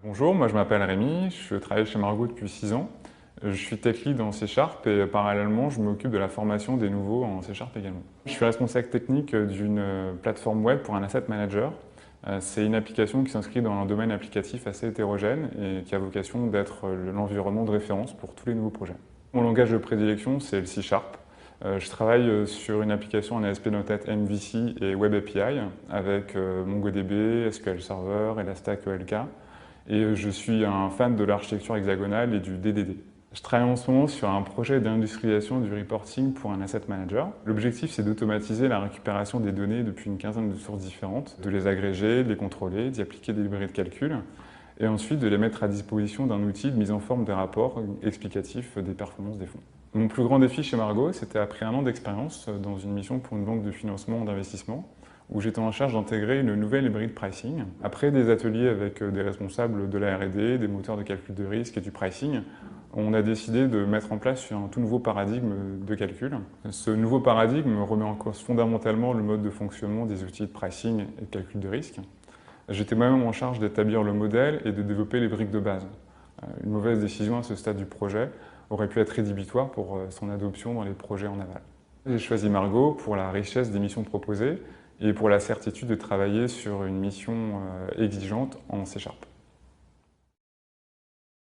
Bonjour, moi je m'appelle Rémi, je travaille chez Margot depuis 6 ans. Je suis tech lead en C# et parallèlement je m'occupe de la formation des nouveaux en C# également. Je suis responsable technique d'une plateforme web pour un asset manager. C'est une application qui s'inscrit dans un domaine applicatif assez hétérogène et qui a vocation d'être l'environnement de référence pour tous les nouveaux projets. Mon langage de prédilection c'est le C#. Je travaille sur une application en ASP.NET MVC et Web API avec MongoDB, SQL Server, Elastic ELK. Et je suis un fan de l'architecture hexagonale et du DDD. Je travaille en ce moment sur un projet d'industrialisation du reporting pour un asset manager. L'objectif, c'est d'automatiser la récupération des données depuis une quinzaine de sources différentes, de les agréger, de les contrôler, d'y appliquer des librairies de calcul, et ensuite de les mettre à disposition d'un outil de mise en forme des rapports explicatifs des performances des fonds. Mon plus grand défi chez Margot, c'était après 1 an d'expérience dans une mission pour une banque de financement d'investissement, où j'étais en charge d'intégrer une nouvelle librairie de pricing. Après des ateliers avec des responsables de la R&D, des moteurs de calcul de risque et du pricing, on a décidé de mettre en place un tout nouveau paradigme de calcul. Ce nouveau paradigme remet en cause fondamentalement le mode de fonctionnement des outils de pricing et de calcul de risque. J'étais moi-même en charge d'établir le modèle et de développer les briques de base. Une mauvaise décision à ce stade du projet aurait pu être rédhibitoire pour son adoption dans les projets en aval. J'ai choisi Margot pour la richesse des missions proposées et pour la certitude de travailler sur une mission exigeante en C#.